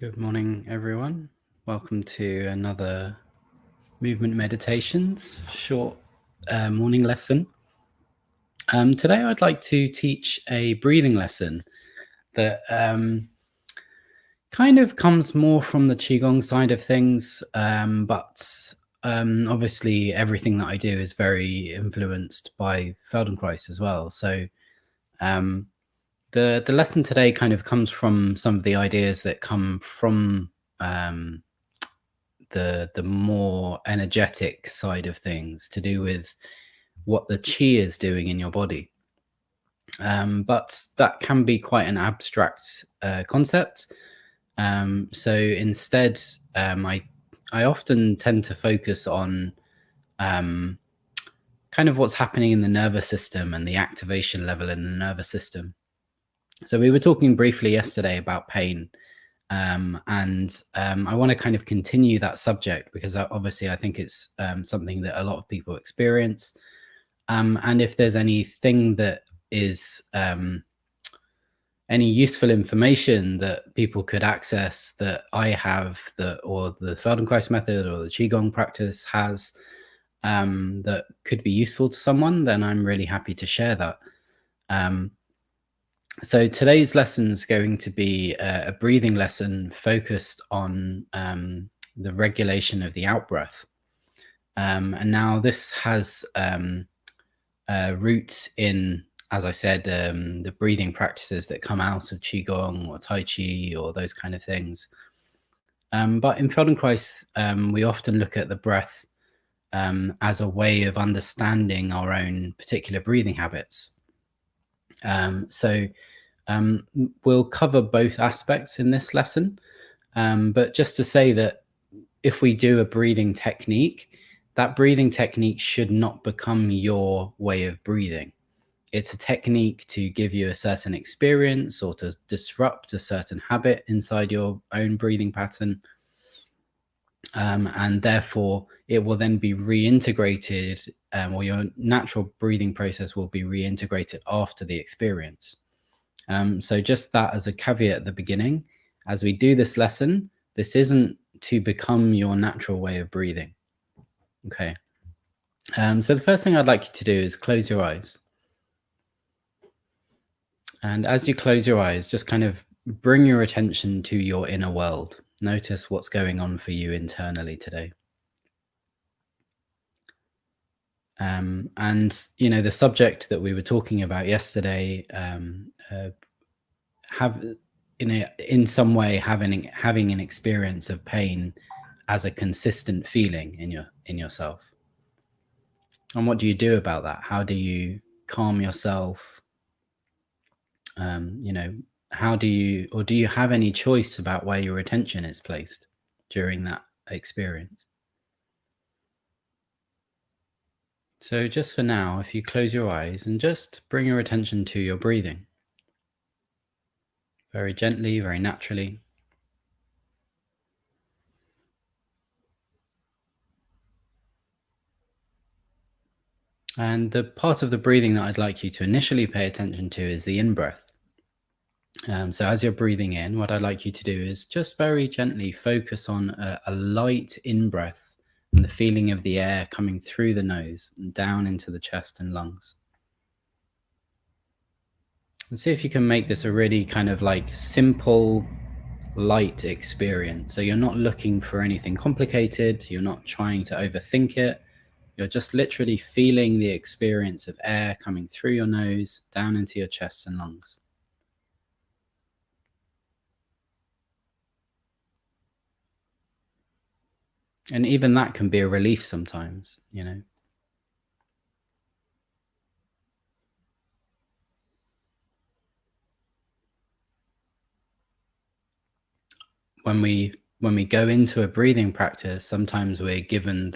Good morning, everyone. Welcome to another Movement Meditations short morning lesson. Today, I'd like to teach a breathing lesson that kind of comes more from the Qigong side of things, but obviously, everything that I do is very influenced by Feldenkrais as well. So, um, the lesson today kind of comes from some of the ideas that come from the more energetic side of things, to do with what the chi is doing in your body. But that can be quite an abstract concept. So instead, I often tend to focus on um, kind of what's happening in the nervous system and the activation level in the nervous system. So we were talking briefly yesterday about pain. And I want to kind of continue that subject because obviously I think it's something that a lot of people experience. And if there's anything that is any useful information that people could access that I have, that or the Feldenkrais method or the Qigong practice has, that could be useful to someone, then I'm really happy to share that. So today's lesson is going to be a breathing lesson focused on the regulation of the out-breath. And now this has roots in, as I said, the breathing practices that come out of Qigong or Tai Chi or those kind of things. But in Feldenkrais, we often look at the breath as a way of understanding our own particular breathing habits. So we'll cover both aspects in this lesson. But just to say that if we do a breathing technique, that breathing technique should not become your way of breathing. It's a technique to give you a certain experience or to disrupt a certain habit inside your own breathing pattern. And therefore, it will then be reintegrated, or your natural breathing process will be reintegrated after the experience. So just that as a caveat at the beginning, as we do this lesson, this isn't to become your natural way of breathing. Okay. So the first thing I'd like you to do is close your eyes. And as you close your eyes, just kind of bring your attention to your inner world. Notice what's going on for you internally today. And, you know, the subject that we were talking about yesterday, have in some way having an experience of pain as a consistent feeling in yourself. And what do you do about that? How do you calm yourself? You know, how do you have any choice about where your attention is placed during that experience? So just for now, if you close your eyes and just bring your attention to your breathing, very gently, very naturally. And the part of the breathing that I'd like you to initially pay attention to is the in-breath. So as you're breathing in, what I'd like you to do is just very gently focus on a light in-breath and the feeling of the air coming through the nose and down into the chest and lungs. And see if you can make this a really kind of like simple, light experience. So you're not looking for anything complicated. You're not trying to overthink it. You're just literally feeling the experience of air coming through your nose, down into your chest and lungs. And even that can be a relief sometimes, you know. When we go into a breathing practice, sometimes we're given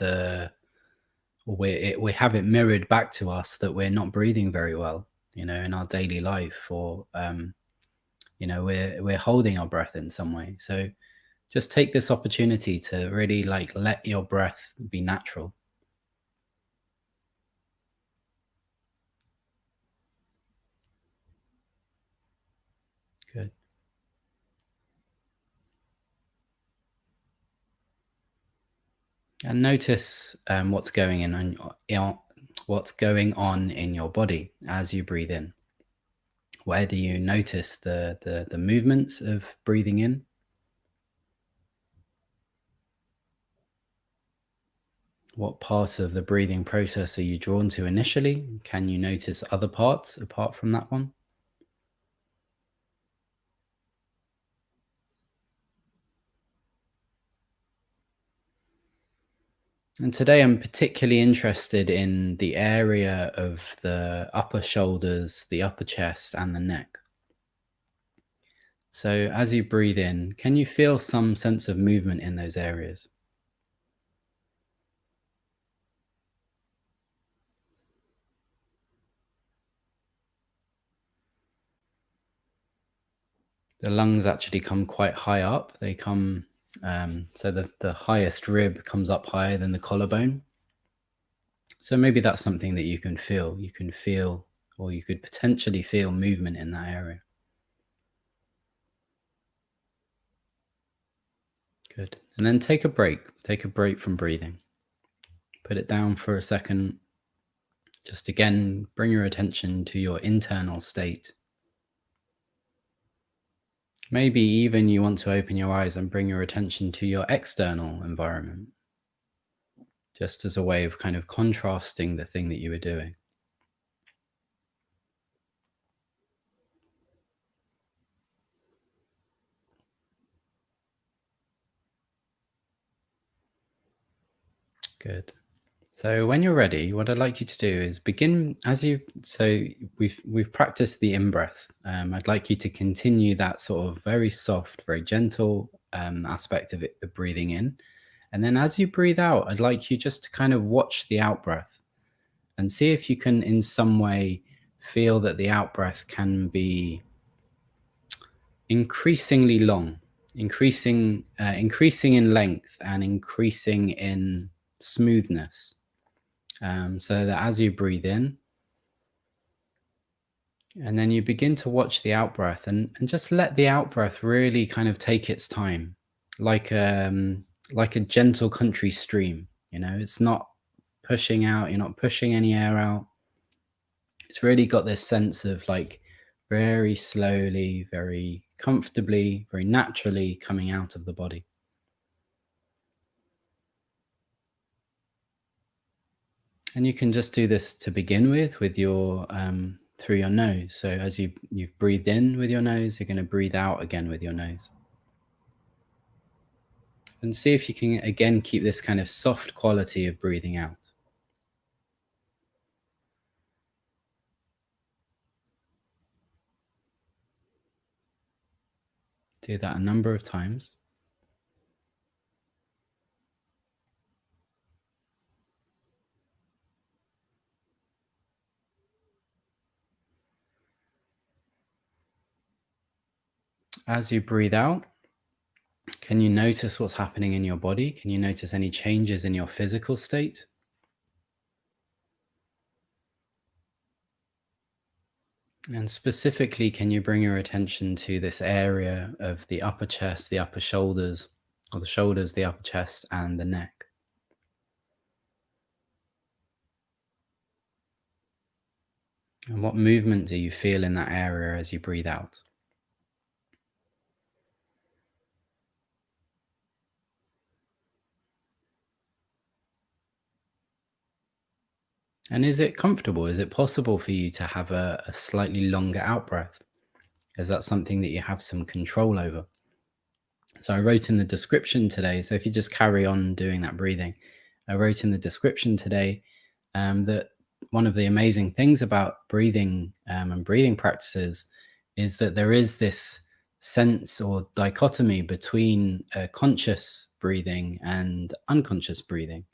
we have it mirrored back to us that we're not breathing very well, you know, in our daily life, or you know, we're holding our breath in some way. So just take this opportunity to really like let your breath be natural. Good. And notice what's going on in your body as you breathe in. Where do you notice the movements of breathing in? What part of the breathing process are you drawn to initially? Can you notice other parts apart from that one? And today I'm particularly interested in the area of the upper shoulders, the upper chest, and the neck. So as you breathe in, can you feel some sense of movement in those areas? The lungs actually come quite high up. They come, so the highest rib comes up higher than the collarbone. So maybe that's something that you can feel. You can feel, or you could potentially feel movement in that area. Good. And then take a break. Take a break from breathing. Put it down for a second. Just again, bring your attention to your internal state. Maybe even you want to open your eyes and bring your attention to your external environment, just as a way of kind of contrasting the thing that you were doing. Good. So when you're ready, what I'd like you to do is begin as you. So we've practiced the in breath. I'd like you to continue that sort of very soft, very gentle aspect of it, of breathing in, and then as you breathe out, I'd like you just to kind of watch the out breath and see if you can, in some way, feel that the out breath can be increasingly long, increasing in length and increasing in smoothness. So that as you breathe in, and then you begin to watch the out breath and just let the out breath really kind of take its time, like a gentle country stream. It's not pushing out, you're not pushing any air out. It's really got this sense of like very slowly, very comfortably, very naturally coming out of the body. And you can just do this to begin with your through your nose. So as you've breathed in with your nose, you're going to breathe out again with your nose. And see if you can again keep this kind of soft quality of breathing out. Do that a number of times. As you breathe out, can you notice what's happening in your body? Can you notice any changes in your physical state? And specifically, can you bring your attention to this area of the upper chest, the upper shoulders, or the shoulders, the upper chest, and the neck? And what movement do you feel in that area as you breathe out? And is it comfortable? Is it possible for you to have a slightly longer out breath? Is that something that you have some control over? So I wrote in the description today. So if you just carry on doing that breathing, I wrote in the description today that one of the amazing things about breathing and breathing practices is that there is this sense or dichotomy between conscious breathing and unconscious breathing.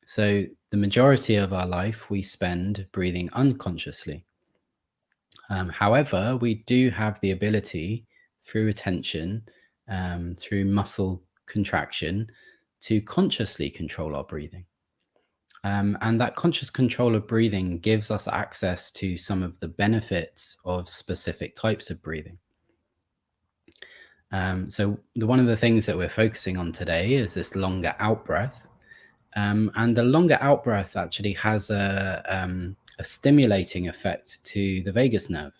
So the majority of our life we spend breathing unconsciously. However, we do have the ability through attention, through muscle contraction, to consciously control our breathing. And that conscious control of breathing gives us access to some of the benefits of specific types of breathing. So one of the things that we're focusing on today is this longer out breath. And the longer out breath actually has a stimulating effect to the vagus nerve.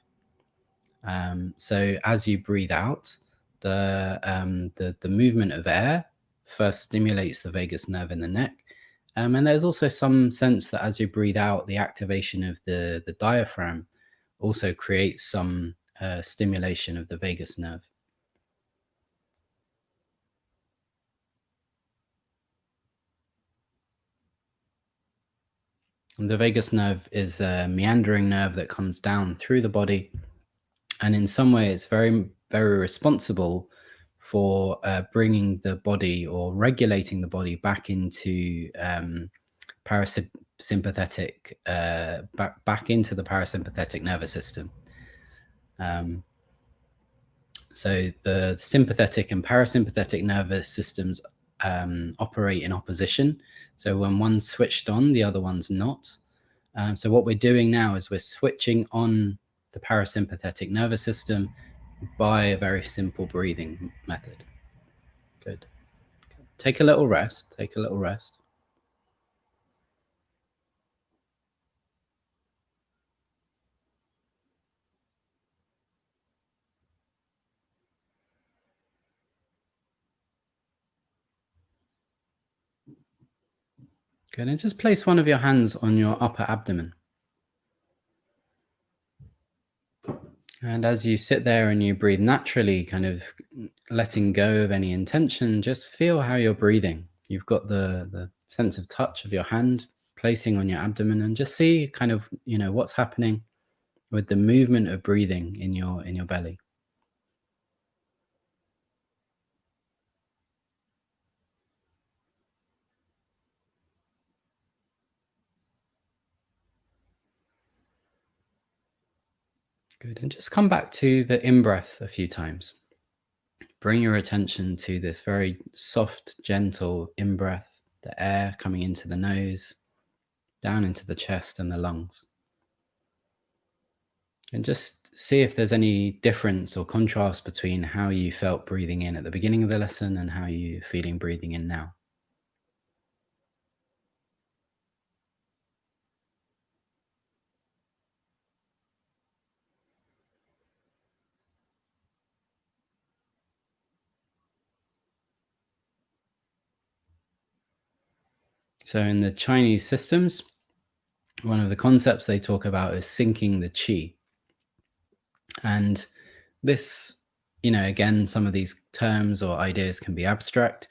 So as you breathe out, the movement of air first stimulates the vagus nerve in the neck. And there's also some sense that as you breathe out, the activation of the diaphragm also creates some stimulation of the vagus nerve. And the vagus nerve is a meandering nerve that comes down through the body, and in some way, it's very responsible for bringing the body or regulating the body back into parasympathetic, back into the parasympathetic nervous system. Um, so the sympathetic and parasympathetic nervous systems operate in opposition. So when one's switched on, the other one's not. So what we're doing now is we're switching on the parasympathetic nervous system by a very simple breathing method. Good. Take a little rest. Take a little rest. Good. And just place one of your hands on your upper abdomen. And as you sit there and you breathe naturally, kind of letting go of any intention, just feel how you're breathing. You've got the sense of touch of your hand placing on your abdomen, and just see kind of, what's happening with the movement of breathing in your belly. Good. And just come back to the in-breath a few times. Bring your attention to this very soft, gentle in-breath, the air coming into the nose, down into the chest and the lungs. And just see if there's any difference or contrast between how you felt breathing in at the beginning of the lesson and how you're feeling breathing in now. So in the Chinese systems, one of the concepts they talk about is syncing the qi. And this, again, some of these terms or ideas can be abstract,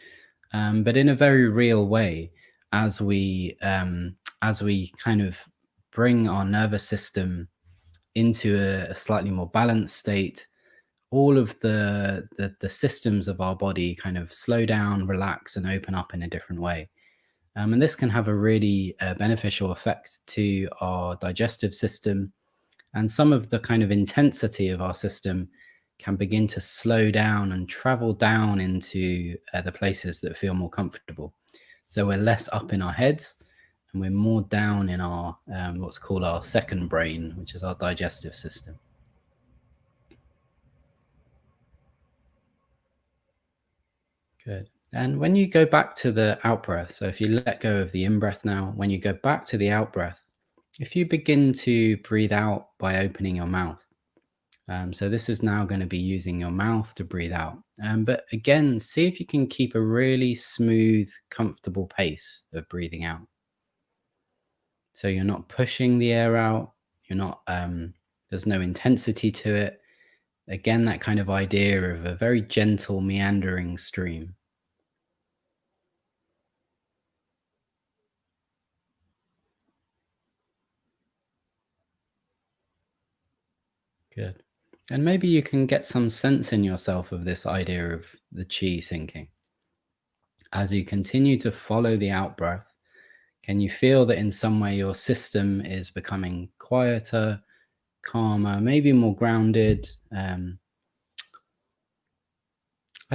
but in a very real way, as we kind of bring our nervous system into a slightly more balanced state, all of the systems of our body kind of slow down, relax, and open up in a different way. And this can have a really beneficial effect to our digestive system, and some of the kind of intensity of our system can begin to slow down and travel down into the places that feel more comfortable. So we're less up in our heads and we're more down in our what's called our second brain, which is our digestive system. Good. And when you go back to the out breath, so if you let go of the in breath now, when you go back to the out breath, if you begin to breathe out by opening your mouth, so this is now going to be using your mouth to breathe out. But again, see if you can keep a really smooth, comfortable pace of breathing out. So you're not pushing the air out. You're not. There's no intensity to it. Again, that kind of idea of a very gentle, meandering stream. Good. And maybe you can get some sense in yourself of this idea of the chi sinking. As you continue to follow the out breath, can you feel that in some way your system is becoming quieter, calmer, maybe more grounded? I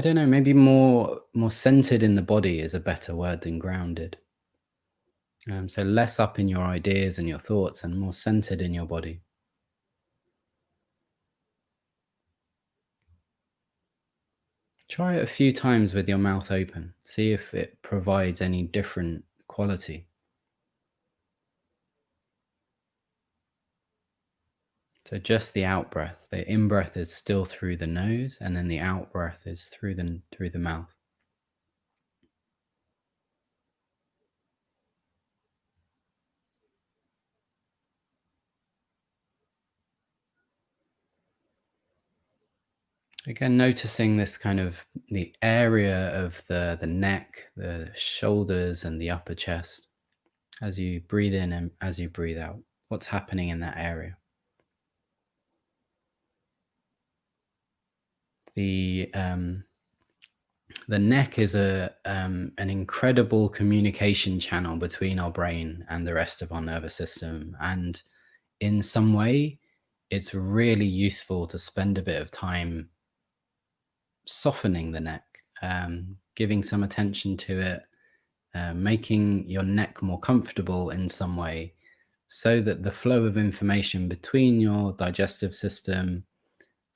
don't know, maybe more centered in the body is a better word than grounded. So less up in your ideas and your thoughts and more centered in your body. Try it a few times with your mouth open. See if it provides any different quality. So just the out breath. The in breath is still through the nose, and then the out breath is through the mouth. Again, noticing this kind of the area of the neck, the shoulders, and the upper chest as you breathe in and as you breathe out. What's happening in that area? The the neck is an incredible communication channel between our brain and the rest of our nervous system, and in some way, it's really useful to spend a bit of time softening the neck, giving some attention to it, making your neck more comfortable in some way so that the flow of information between your digestive system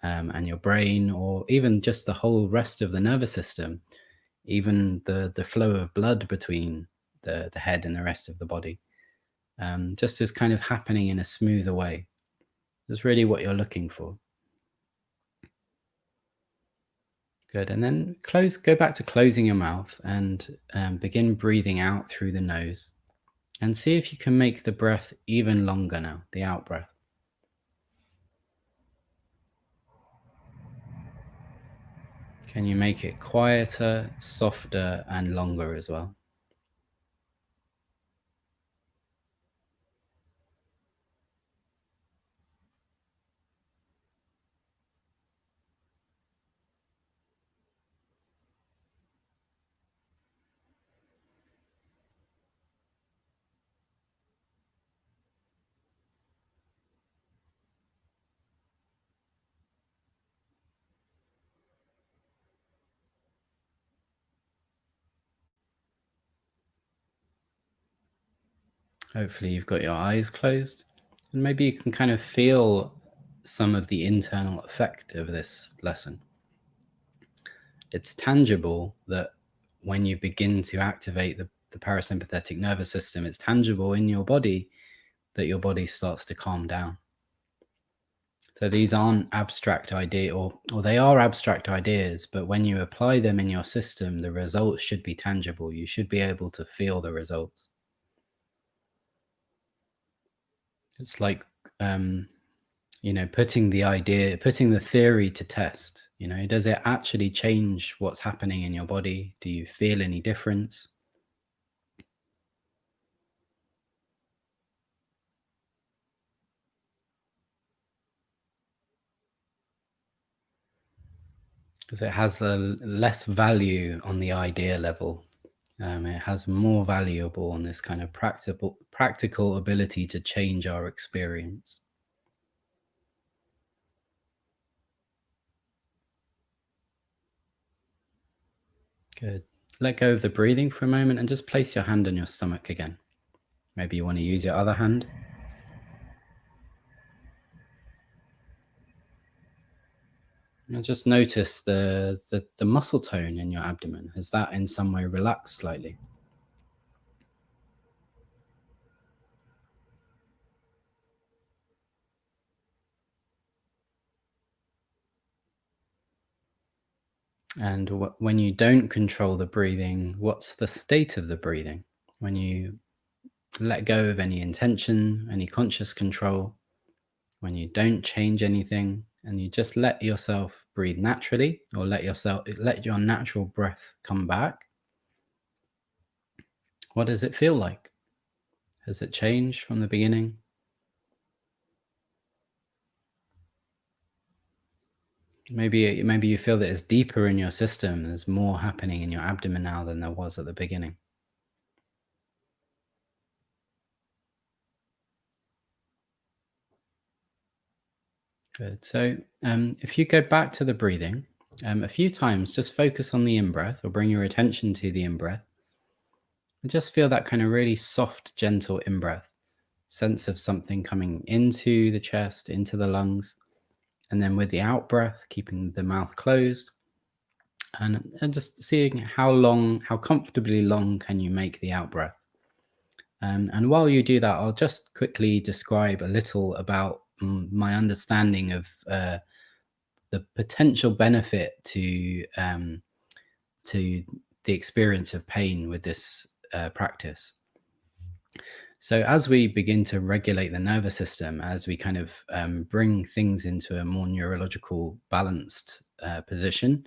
and your brain, or even just the whole rest of the nervous system, even the flow of blood between the head and the rest of the body, just is kind of happening in a smoother way. That's really what you're looking for. Good. And then go back to closing your mouth and begin breathing out through the nose. And see if you can make the breath even longer now, the out breath. Can you make it quieter, softer, and longer as well? Hopefully, you've got your eyes closed, and maybe you can kind of feel some of the internal effect of this lesson. It's tangible that when you begin to activate the parasympathetic nervous system, it's tangible in your body that your body starts to calm down. So these aren't abstract idea, or they are abstract ideas, but when you apply them in your system, the results should be tangible. You should be able to feel the results. It's like putting the theory to test. Does it actually change what's happening in your body? Do you feel any difference? Because it has a less value on the idea level. It has more valuable on this kind of practical ability to change our experience. Good. Let go of the breathing for a moment and just place your hand on your stomach again. Maybe you want to use your other hand. And just notice the muscle tone in your abdomen. Has that in some way relaxed slightly? And when you don't control the breathing, what's the state of the breathing? When you let go of any intention, any conscious control, when you don't change anything and you just let yourself breathe naturally, or let your natural breath come back, what does it feel like? Has it changed from the beginning? Maybe you feel that it's deeper in your system. There's more happening in your abdomen now than there was at the beginning. Good. So if you go back to the breathing a few times, just focus on the in-breath, or bring your attention to the in-breath, and just feel that kind of really soft, gentle in-breath, sense of something coming into the chest, into the lungs, and then with the out-breath, keeping the mouth closed, and just seeing how comfortably long can you make the out-breath. And while you do that, I'll just quickly describe a little about my understanding of the potential benefit to the experience of pain with this practice. So as we begin to regulate the nervous system, as we kind of bring things into a more neurological balanced position,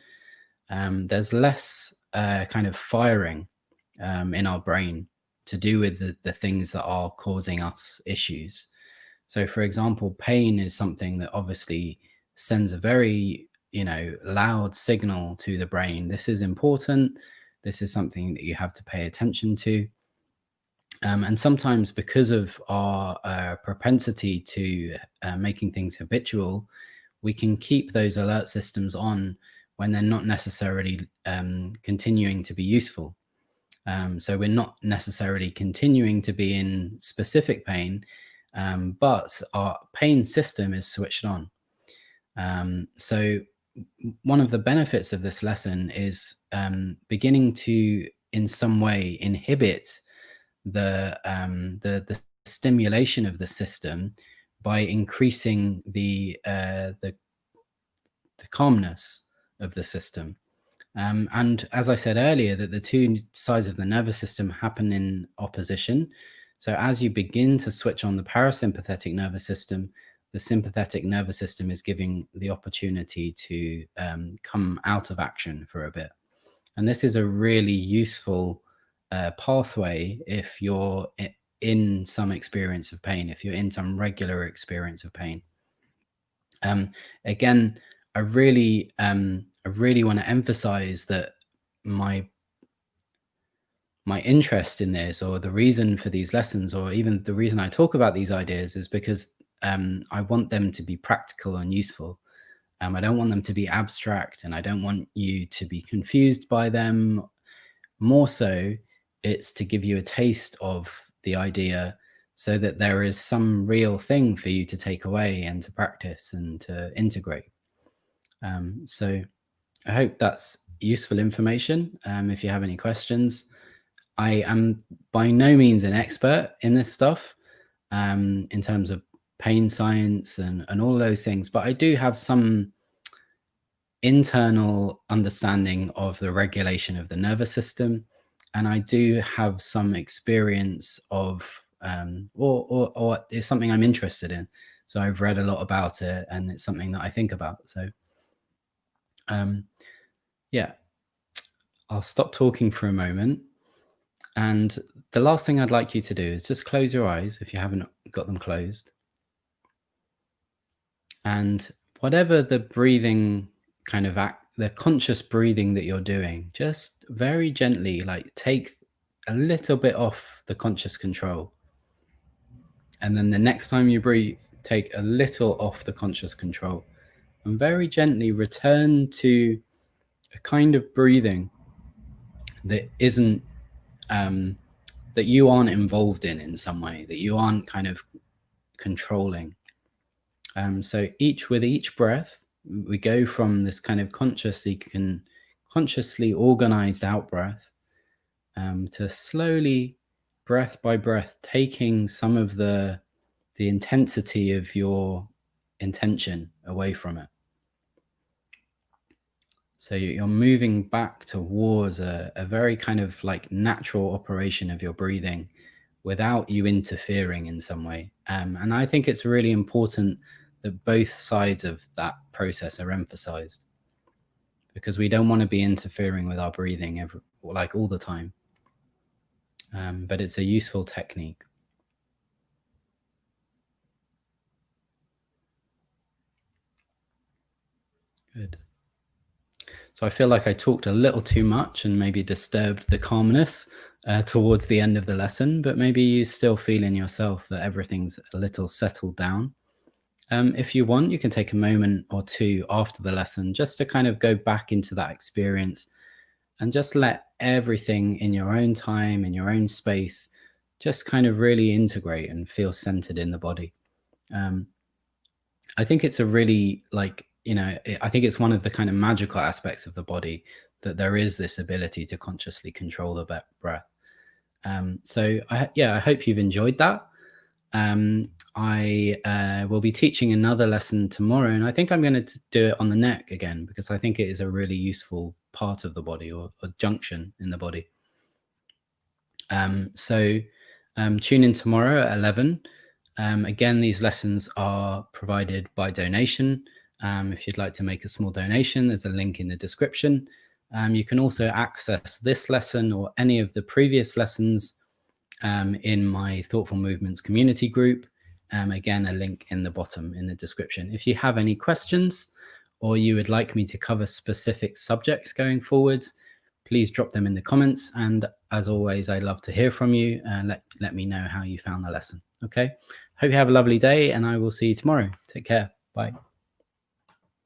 there's less kind of firing in our brain to do with the things that are causing us issues. So for example, pain is something that obviously sends a very, loud signal to the brain. This is important. This is something that you have to pay attention to. And sometimes because of our propensity to making things habitual, we can keep those alert systems on when they're not necessarily continuing to be useful. So we're not necessarily continuing to be in specific pain, but our pain system is switched on. So one of the benefits of this lesson is beginning to, in some way, inhibit the stimulation of the system by increasing the calmness of the system. And as I said earlier, that the two sides of the nervous system happen in opposition. So as you begin to switch on the parasympathetic nervous system, the sympathetic nervous system is giving the opportunity to come out of action for a bit. And this is a really useful pathway if you're in some experience of pain, if you're in some regular experience of pain. Again, I really want to emphasize that my interest in this, or the reason for these lessons, or even the reason I talk about these ideas, is because I want them to be practical and useful. I don't want them to be abstract, and I don't want you to be confused by them. More so, it's to give you a taste of the idea so that there is some real thing for you to take away and to practice and to integrate. So I hope that's useful information. If you have any questions, I am by no means an expert in this stuff in terms of pain science and all those things, but I do have some internal understanding of the regulation of the nervous system, and I do have some experience of or it's something I'm interested in. So I've read a lot about it, and it's something that I think about. So yeah, I'll stop talking for a moment. And the last thing I'd like you to do is just close your eyes if you haven't got them closed. And whatever the breathing kind of the conscious breathing that you're doing, just very gently, like, take a little bit off the conscious control. And then the next time you breathe, take a little off the conscious control, and very gently return to a kind of breathing that isn't that you aren't involved in some way, that you aren't kind of controlling. So with each breath, we go from this kind of consciously organized out breath to slowly, breath by breath, taking some of the intensity of your intention away from it. So you're moving back towards a very kind of like natural operation of your breathing without you interfering in some way. And I think it's really important that both sides of that process are emphasized, because we don't want to be interfering with our breathing all the time. But it's a useful technique. Good. So I feel like I talked a little too much and maybe disturbed the calmness towards the end of the lesson, but maybe you still feel in yourself that everything's a little settled down. If you want, you can take a moment or two after the lesson just to kind of go back into that experience and just let everything in your own time, in your own space, just kind of really integrate and feel centered in the body. I think it's a really I think it's one of the kind of magical aspects of the body that there is this ability to consciously control the breath. So I hope you've enjoyed that. I will be teaching another lesson tomorrow, and I think I'm going to do it on the neck again, because I think it is a really useful part of the body, or junction in the body. So tune in tomorrow at 11. Again, these lessons are provided by donation. If you'd like to make a small donation, there's a link in the description. You can also access this lesson or any of the previous lessons in my Thoughtful Movements community group. Again, a link in the bottom in the description. If you have any questions, or you would like me to cover specific subjects going forwards, please drop them in the comments. And as always, I'd love to hear from you. Let me know how you found the lesson. Okay. Hope you have a lovely day, and I will see you tomorrow. Take care. Bye.